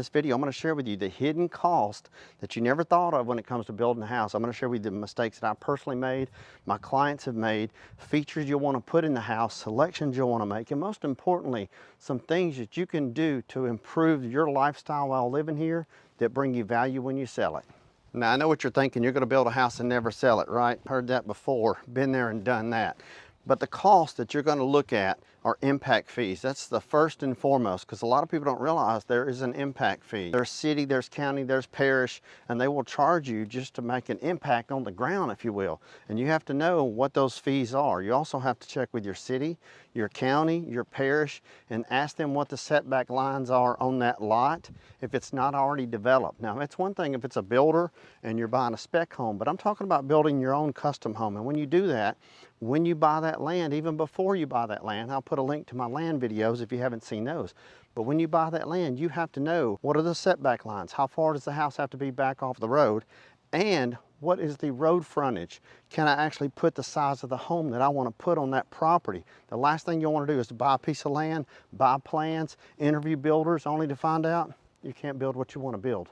this video, I'm going to share with you the hidden cost that you never thought of when it comes to building a house. I'm going to share with you the mistakes that I personally made, my clients have made, features you'll want to put in the house, selections you'll want to make, and most importantly, some things that you can do to improve your lifestyle while living here that bring you value when you sell it. Now, I know what you're thinking. You're going to build a house and never sell it, right? Heard that before. Been there and done that. But the cost that you're going to look at are impact fees. That's the first and foremost, because a lot of people don't realize there is an impact fee. There's city, there's county, there's parish, and they will charge you just to make an impact on the ground, if you will. And you have to know what those fees are. You also have to check with your city, your county, your parish, and ask them what the setback lines are on that lot if it's not already developed. Now, it's one thing if it's a builder and you're buying a spec home, but I'm talking about building your own custom home. And when you do that, when you buy that land, even before you buy that land, I'll put a link to my land videos if you haven't seen those. But when you buy that land, you have to know what are the setback lines, how far does the house have to be back off the road, and what is the road frontage? Can I actually put the size of the home that I want to put on that property? The last thing you want to do is to buy a piece of land, buy plans, interview builders, only to find out you can't build what you want to build.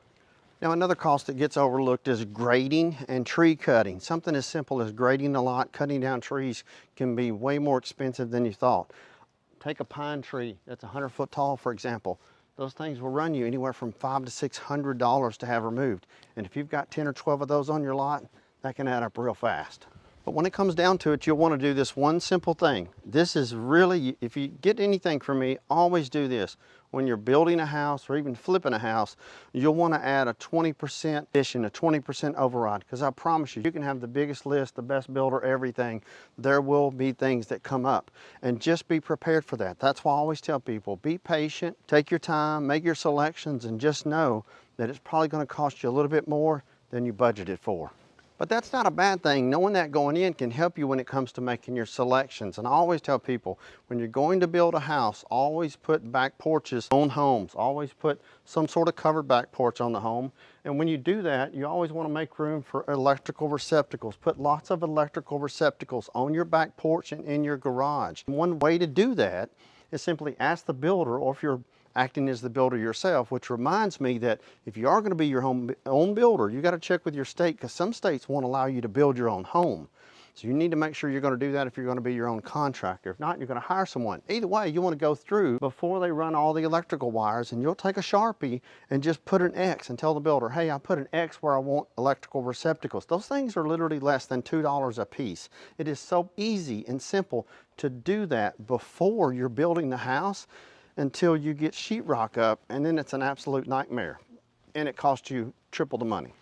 Now, another cost that gets overlooked is grading and tree cutting. Something as simple as grading a lot, cutting down trees can be way more expensive than you thought. Take a pine tree that's 100 foot tall, for example. Those things will run you anywhere from $500 to $600 to have removed. And if you've got 10 or 12 of those on your lot, that can add up real fast. But when it comes down to it, you'll want to do this one simple thing. This is really, if you get anything from me, always do this. When you're building a house or even flipping a house, you'll want to add a 20% addition, a 20% override, because I promise you, you can have the biggest list, the best builder, everything. There will be things that come up, and just be prepared for that. That's why I always tell people, be patient, take your time, make your selections, and just know that it's probably going to cost you a little bit more than you budgeted for. But that's not a bad thing. Knowing that going in can help you when it comes to making your selections. And I always tell people, when you're going to build a house, always put back porches on homes. Always put some sort of covered back porch on the home. And when you do that, you always want to make room for electrical receptacles. Put lots of electrical receptacles on your back porch and in your garage. One way to do that is simply ask the builder, or if you're acting as the builder yourself, which reminds me that if you are going to be your own builder, you got to check with your state, because some states won't allow you to build your own home. So you need to make sure you're going to do that if you're going to be your own contractor. If not, you're going to hire someone. Either way, you want to go through before they run all the electrical wires, and you'll take a Sharpie and just put an X and tell the builder, hey, I put an X where I want electrical receptacles. Those things are literally less than $2 a piece. It is so easy and simple to do that before you're building the house, until you get sheetrock up, and then it's an absolute nightmare, and it costs you triple the money.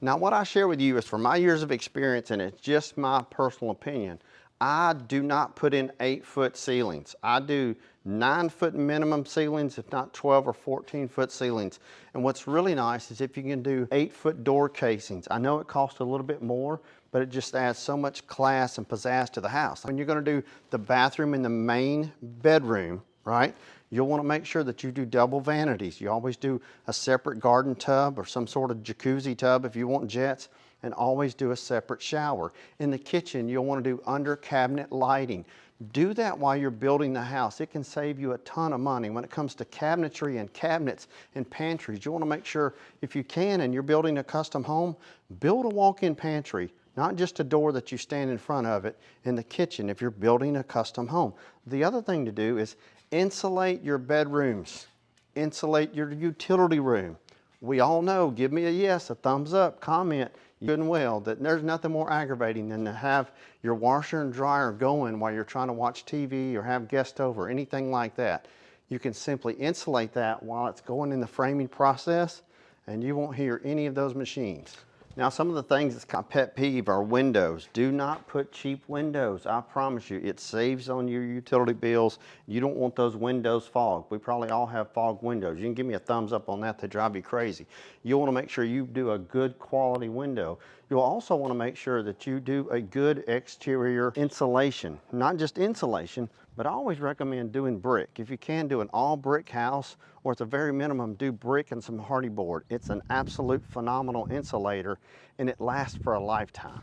Now, what I share with you is from my years of experience, and it's just my personal opinion. I do not put in 8-foot ceilings. I do 9-foot minimum ceilings, if not 12 or 14-foot ceilings. And what's really nice is if you can do 8-foot door casings. I know it costs a little bit more, but it just adds so much class and pizzazz to the house. When you're going to do the bathroom in the main bedroom, right? You'll want to make sure that you do double vanities. You always do a separate garden tub or some sort of jacuzzi tub if you want jets, and always do a separate shower. In the kitchen, you'll want to do under cabinet lighting. Do that while you're building the house. It can save you a ton of money. When it comes to cabinetry and cabinets and pantries, you want to make sure, if you can and you're building a custom home, build a walk-in pantry. Not just a door that you stand in front of it in the kitchen if you're building a custom home. The other thing to do is insulate your bedrooms, insulate your utility room. We all know, give me a yes, a thumbs up, comment, good and well, that there's nothing more aggravating than to have your washer and dryer going while you're trying to watch TV or have guests over, anything like that. You can simply insulate that while it's going in the framing process, and you won't hear any of those machines. Now, some of the things that's my pet peeve are windows. Do not put cheap windows. I promise you, it saves on your utility bills. You don't want those windows fogged. We probably all have fogged windows. You can give me a thumbs up on that. They drive you crazy. You'll want to make sure you do a good quality window. You'll also want to make sure that you do a good exterior insulation. Not just insulation, but I always recommend doing brick. If you can, do an all brick house, or at the very minimum, do brick and some hardy board. It's an absolute phenomenal insulator, and it lasts for a lifetime.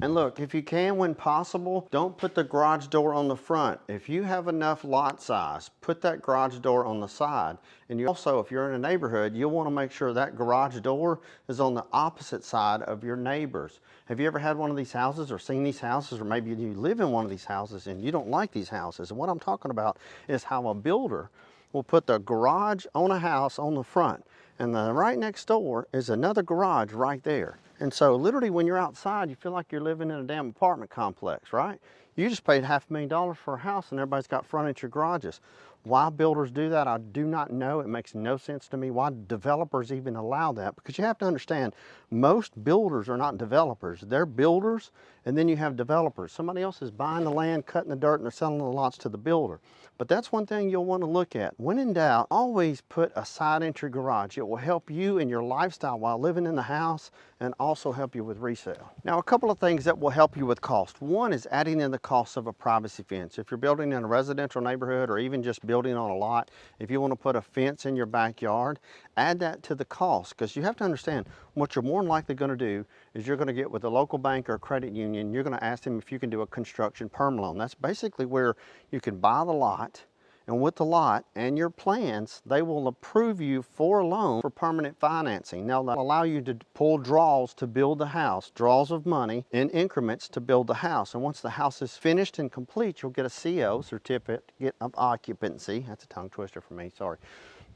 And look, if you can, when possible, don't put the garage door on the front. If you have enough lot size, put that garage door on the side. And you also, if you're in a neighborhood, you'll want to make sure that garage door is on the opposite side of your neighbors. Have you ever had one of these houses or seen these houses, or maybe you live in one of these houses and you don't like these houses? And what I'm talking about is how a builder will put the garage on a house on the front, and then right next door is another garage right there. And so literally when you're outside, you feel like you're living in a damn apartment complex, right? You just paid $500,000 for a house and everybody's got frontage garages. Why builders do that, I do not know. It makes no sense to me why developers even allow that, because you have to understand, most builders are not developers. They're builders, and then you have developers. Somebody else is buying the land, cutting the dirt, and they're selling the lots to the builder. But that's one thing you'll want to look at. When in doubt, always put a side entry garage. It will help you in your lifestyle while living in the house and also help you with resale. Now, a couple of things that will help you with cost. One is adding in the cost of a privacy fence. If you're building in a residential neighborhood or even just building on a lot, if you want to put a fence in your backyard, add that to the cost, because you have to understand what you're more than likely going to do is you're going to get with a local bank or credit union. You're going to ask them if you can do a construction perm loan. That's basically where you can buy the lot, and with the lot and your plans, they will approve you for a loan for permanent financing. Now, they'll allow you to pull draws to build the house, draws of money in increments to build the house. And once the house is finished and complete, you'll get a CO, certificate of occupancy. That's a tongue twister for me, sorry.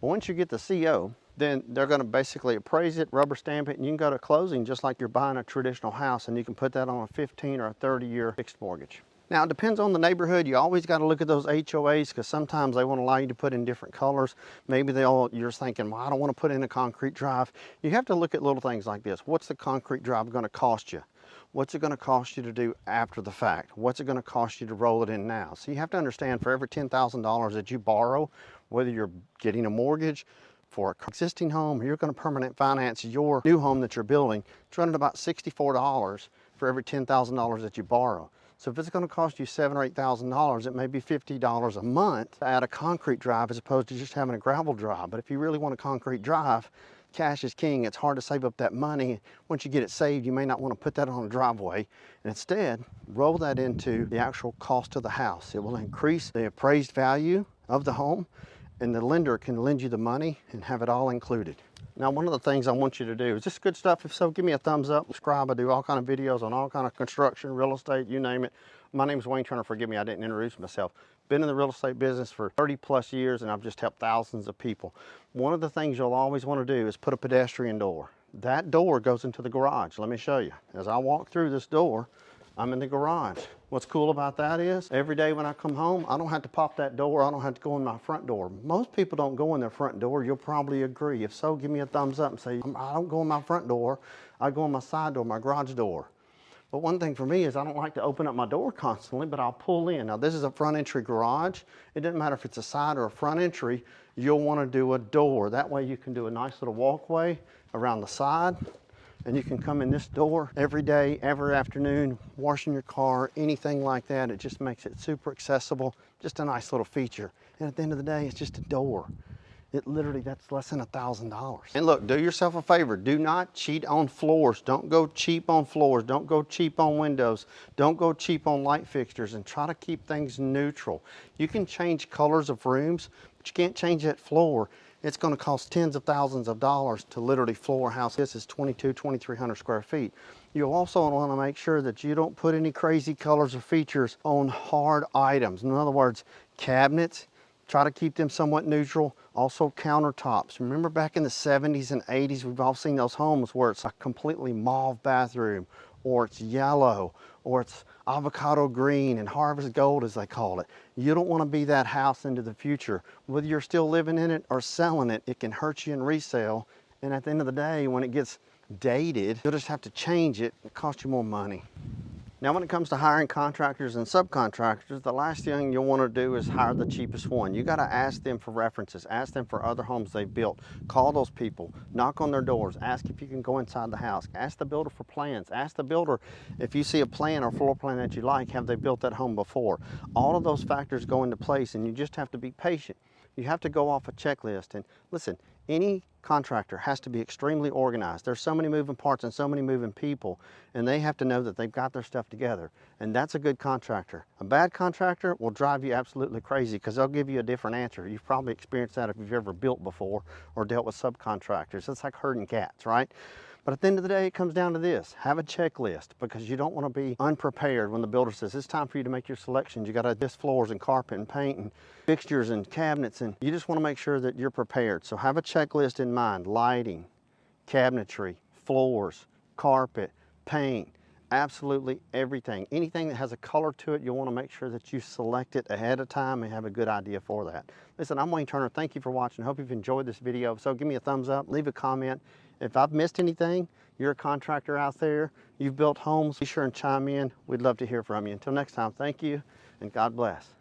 But once you get the CO, then they're going to basically appraise it, rubber stamp it, and you can go to closing just like you're buying a traditional house, and you can put that on a 15 or a 30-year fixed mortgage. Now, it depends on the neighborhood. You always got to look at those HOAs, because sometimes they won't allow you to put in different colors. Maybe you're thinking, well, I don't want to put in a concrete drive. You have to look at little things like this. What's the concrete drive going to cost you? What's it going to cost you to do after the fact? What's it going to cost you to roll it in now? So you have to understand, for every $10,000 that you borrow, whether you're getting a mortgage for an existing home, or you're going to permanent finance your new home that you're building, it's running about $64 for every $10,000 that you borrow. So if it's going to cost you $7,000 or $8,000, it may be $50 a month to add a concrete drive as opposed to just having a gravel drive. But if you really want a concrete drive, cash is king. It's hard to save up that money. Once you get it saved, you may not want to put that on a driveway. And instead, roll that into the actual cost of the house. It will increase the appraised value of the home, and the lender can lend you the money and have it all included. Now, one of the things I want you to do, is this good stuff? If so, give me a thumbs up, subscribe. I do all kind of videos on all kind of construction, real estate, you name it. My name is Wayne Turner. Forgive me, I didn't introduce myself. Been in the real estate business for 30 plus years, and I've just helped thousands of people. One of the things you'll always want to do is put a pedestrian door. That door goes into the garage. Let me show you. As I walk through this door, I'm in the garage. What's cool about that is every day when I come home, I don't have to pop that door. I don't have to go in my front door. Most people don't go in their front door. You'll probably agree. If so, give me a thumbs up and say, I don't go in my front door. I go in my side door, my garage door. But one thing for me is I don't like to open up my door constantly, but I'll pull in. Now, this is a front entry garage. It doesn't matter if it's a side or a front entry. You'll want to do a door. That way you can do a nice little walkway around the side, and you can come in this door every day, every afternoon, washing your car, anything like that. It just makes it super accessible, just a nice little feature. And at the end of the day, it's just a door. It literally, that's less than $1,000. And look, do yourself a favor. Do not cheat on floors. Don't go cheap on floors. Don't go cheap on windows. Don't go cheap on light fixtures, and try to keep things neutral. You can change colors of rooms, but you can't change that floor. It's going to cost tens of thousands of dollars to literally floor a house. This is 2,300 square feet. You'll also want to make sure that you don't put any crazy colors or features on hard items. In other words, cabinets, try to keep them somewhat neutral. Also countertops. Remember back in the 70s and 80s, we've all seen those homes where it's a completely mauve bathroom, or it's yellow, or it's avocado green and harvest gold, as they call it. You don't want to be that house into the future. Whether you're still living in it or selling it, it can hurt you in resale. And at the end of the day, when it gets dated, you'll just have to change it. It costs you more money. Now, when it comes to hiring contractors and subcontractors, the last thing you'll want to do is hire the cheapest one. You got to ask them for references, ask them for other homes they've built. Call those people, knock on their doors, ask if you can go inside the house, ask the builder for plans, ask the builder if you see a plan or floor plan that you like, have they built that home before? All of those factors go into place, and you just have to be patient. You have to go off a checklist. And listen, any contractor has to be extremely organized. There's so many moving parts and so many moving people, and they have to know that they've got their stuff together. And that's a good contractor. A bad contractor will drive you absolutely crazy because they'll give you a different answer. You've probably experienced that if you've ever built before or dealt with subcontractors. It's like herding cats, right? But at the end of the day, it comes down to this. Have a checklist, because you don't want to be unprepared when the builder says, it's time for you to make your selections. You got to list floors and carpet and paint and fixtures and cabinets, and you just want to make sure that you're prepared. So have a checklist in mind: lighting, cabinetry, floors, carpet, paint, absolutely everything. Anything that has a color to it, you'll want to make sure that you select it ahead of time and have a good idea for that. Listen, I'm Wayne Turner. Thank you for watching. Hope you've enjoyed this video. So give me a thumbs up, leave a comment. If I've missed anything, you're a contractor out there, you've built homes, be sure and chime in. We'd love to hear from you. Until next time, thank you and God bless.